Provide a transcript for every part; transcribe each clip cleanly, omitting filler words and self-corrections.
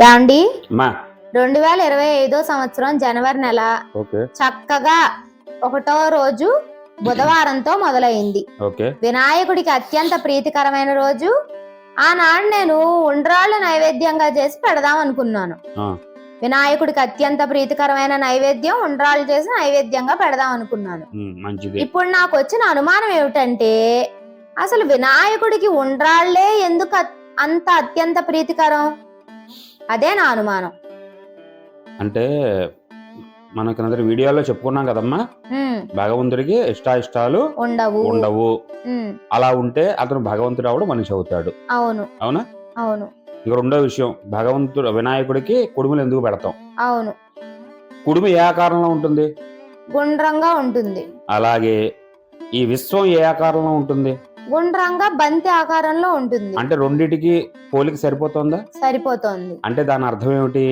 ఏమండి 2025 సంవత్సరం జనవరి నెల చక్కగా 1వ రోజు బుధవారంతో మొదలైంది. వినాయకుడికి అత్యంత ప్రీతికరమైన రోజు. ఆనాడు నేను ఉండ్రాళ్ళ నైవేద్యంగా చేసి పెడదాం అనుకున్నాను. వినాయకుడికి అత్యంత ప్రీతికరమైన నైవేద్యం ఉండ్రాళ్ళు చేసి నైవేద్యంగా పెడదాం అనుకున్నాను. ఇప్పుడు నాకు వచ్చిన అనుమానం ఏమిటంటే, అసలు వినాయకుడికి ఉండ్రాళ్లే ఎందుకు అంత అత్యంత ప్రీతికరం? అదే నా అనుమానం. అంటే మనకి వీడియోలో చెప్పుకున్నాం కదమ్మా, భగవంతుడికి ఇష్టాలు ఉండవు. అలా ఉంటే అతను భగవంతుడు అవడు, మనిషి అవుతాడు. అవునా? అవును. ఇక రెండో విషయం, వినాయకుడికి కుడుములు ఎందుకు పెడతాం? అవును. కుడుము ఏ ఆకారంలో ఉంటుంది? గుండ్రంగా ఉంటుంది. అలాగే ఈ విశ్వం ఏ ఆకారంలో ఉంటుంది? గుండ్రంగా బంతి ఆకారంలో ఉంటుంది. అంటే రెండిటికి పోలిక సరిపోతుందా? సరిపోతుంది. అంటే దాని అర్థం ఏమిటి?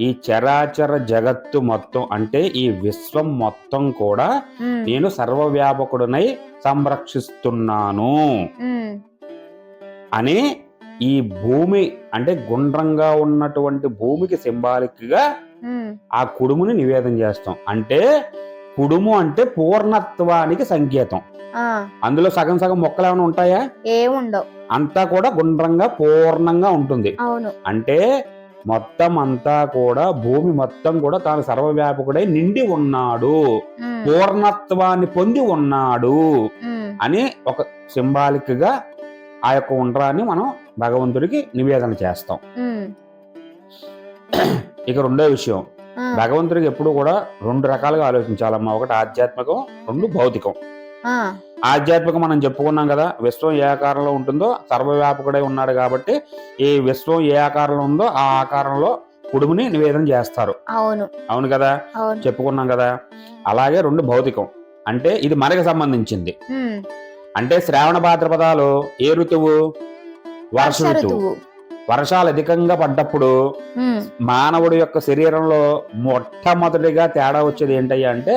ఈ చరాచర జగత్తు మొత్తం, అంటే ఈ విశ్వం మొత్తం కూడా నేను సర్వవ్యాపకుడినై సంరక్షిస్తున్నాను అని ఈ భూమి, అంటే గుండ్రంగా ఉన్నటువంటి భూమికి సింబాలిక్ గా ఆ కుడుముని నివేదన చేస్తాం. అంటే కుడుము అంటే పూర్ణత్వానికి సంకేతం. అందులో సగం సగం మొక్కలు ఏమైనా ఉంటాయా? ఏముండవు. అంతా కూడా గుండ్రంగా పూర్ణంగా ఉంటుంది. అంటే మొత్తం అంతా కూడా భూమి మొత్తం కూడా తాను సర్వవ్యాపకుడై నిండి ఉన్నాడు, పూర్ణత్వాన్ని పొంది ఉన్నాడు అని ఒక సింబాలిక్ గా ఆ యొక్క ఉండ్రాన్ని మనం భగవంతుడికి నివేదన చేస్తాం. ఇక రెండో విషయం, భగవంతుడికి ఎప్పుడు కూడా రెండు రకాలుగా ఆలోచించాలమ్మా. ఒకటి ఆధ్యాత్మికం, రెండు భౌతికం. ఆధ్యాత్మికం మనం చెప్పుకున్నాం కదా, విశ్వం ఏ ఆకారంలో ఉంటుందో సర్వవ్యాపకుడై ఉన్నాడు కాబట్టి ఈ విశ్వం ఏ ఆకారంలో ఉందో ఆ ఆకారంలో కుడుముని నివేదన చేస్తారు. అవును కదా, చెప్పుకున్నాం కదా. అలాగే రెండు భౌతికం, అంటే ఇది మనకి సంబంధించింది. అంటే శ్రావణ భాద్రపదాలు ఏ ఋతువు? వర్ష ఋతువు. వర్షాలు అధికంగా పడ్డప్పుడు మానవుడి యొక్క శరీరంలో మొట్టమొదటిగా తేడా వచ్చేది ఏంటయ్యా అంటే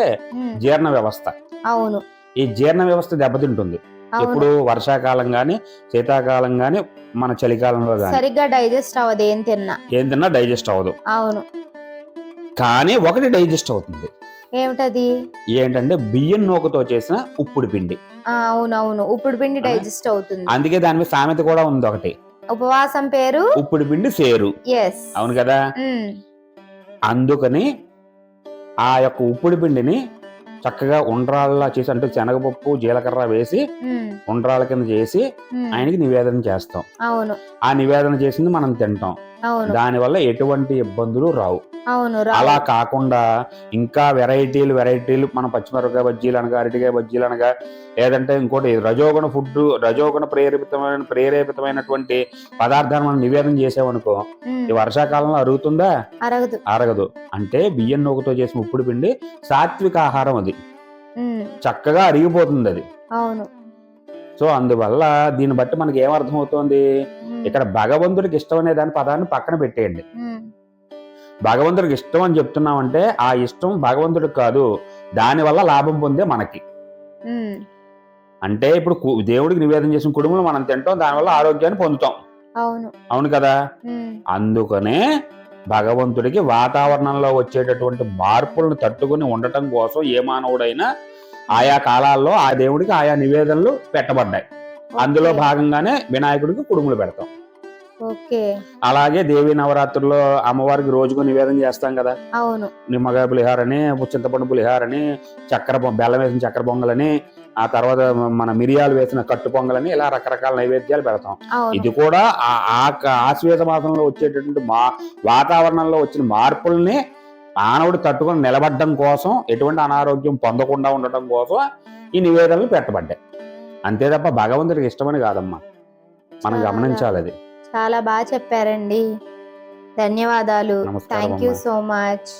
జీర్ణ వ్యవస్థ. అవును. ఈ జీర్ణ వ్యవస్థ దెబ్బతింటుంది. ఎప్పుడు వర్షాకాలం గాని, శీతాకాలం గాని, మన చలికాలంలో గాని సరిగ్గా డైజెస్ట్ అవ్వదు. ఏం తిన్నా డైజెస్ట్ అవ్వదు. అవును. కానీ ఒకటి డైజెస్ట్ అవుతుంది. ఏమిటది? ఏంటంటే బియ్యం నూకతో చేసిన ఉప్పుడు పిండి. అవునవును, ఉప్పుడు పిండి డైజెస్ట్ అవుతుంది. అందుకే దాని మీద సామెత కూడా ఉంది ఒకటి, ఉపవాసం పేరు ఉప్పుడు పిండి సేరు. అవును కదా. అందుకని ఆ యొక్క ఉప్పుడు పిండిని చక్కగా ఉండ్రాళ్ళ చేసి, అంటే శనగపప్పు జీలకర్ర వేసి ఉండ్రాళ్ళ కింద చేసి ఆయనకి నివేదన చేస్తాం. ఆ నివేదన చేసింది మనం తింటాం. దానివల్ల ఎటువంటి ఇబ్బందులు రావు. అలా కాకుండా ఇంకా వెరైటీలు మన పచ్చిమిరపకాయ బజ్జీలు అనగా, అరటికాయ బజ్జీలు అనగా, లేదంటే ఇంకోటి రజోగుణ ఫుడ్, రజోగుణ ప్రేరేపితమైనటువంటి పదార్థాలు మనం నివేదన చేసామనుకో, ఈ వర్షాకాలంలో అరుగుతుందా? అరగదు. అంటే బియ్యం నూకతో చేసిన ఉప్పుడు పిండి సాత్విక ఆహారం, అది చక్కగా అరిగిపోతుంది అది. సో అందువల్ల దీన్ని బట్టి మనకి ఏమర్థమవుతోంది, ఇక్కడ భగవంతుడికి ఇష్టం అనే దాని పదాన్ని పక్కన పెట్టేయండి. భగవంతుడికి ఇష్టం అని చెప్తున్నామంటే ఆ ఇష్టం భగవంతుడికి కాదు, దాని వల్ల లాభం పొందే మనకి. అంటే ఇప్పుడు దేవుడికి నివేదన చేసిన కుడుములు మనం తింటాం, దానివల్ల ఆరోగ్యాన్ని పొందుతాం. అవును కదా. అందుకనే భగవంతుడికి వాతావరణంలో వచ్చేటటువంటి మార్పులను తట్టుకుని ఉండటం కోసం ఏ మానవుడైనా ఆయా కాలాల్లో ఆ దేవుడికి ఆయా నివేదనలు పెట్టబడ్డాయి. అందులో భాగంగానే వినాయకుడికి కుడుములు పెడతాం. అలాగే దేవీ నవరాత్రుల్లో అమ్మవారికి రోజుకు నివేదన చేస్తాం కదా. నిమ్మకాయ పులిహారని, చింతపండు పులిహారని, బెల్లం వేసిన చక్కెర పొంగలని, ఆ తర్వాత మన మిరియాలు వేసిన కట్టు పొంగలని, ఇలా రకరకాల నైవేద్యాలు పెడతాం. ఇది కూడా ఆశ్వేత మాసంలో వచ్చేటటువంటి వాతావరణంలో వచ్చిన మార్పుల్ని మానవుడు తట్టుకొని నిలబడడం కోసం, ఎటువంటి అనారోగ్యం పొందకుండా ఉండటం కోసం ఈ నివేదనలు పెట్టబడ్డాయి. అంతే తప్ప భగవంతుడికి ఇష్టమని కాదమ్మా, మనం గమనించాలి. అది చాలా బాగా చెప్పారండి. ధన్యవాదాలు. Thank you so much.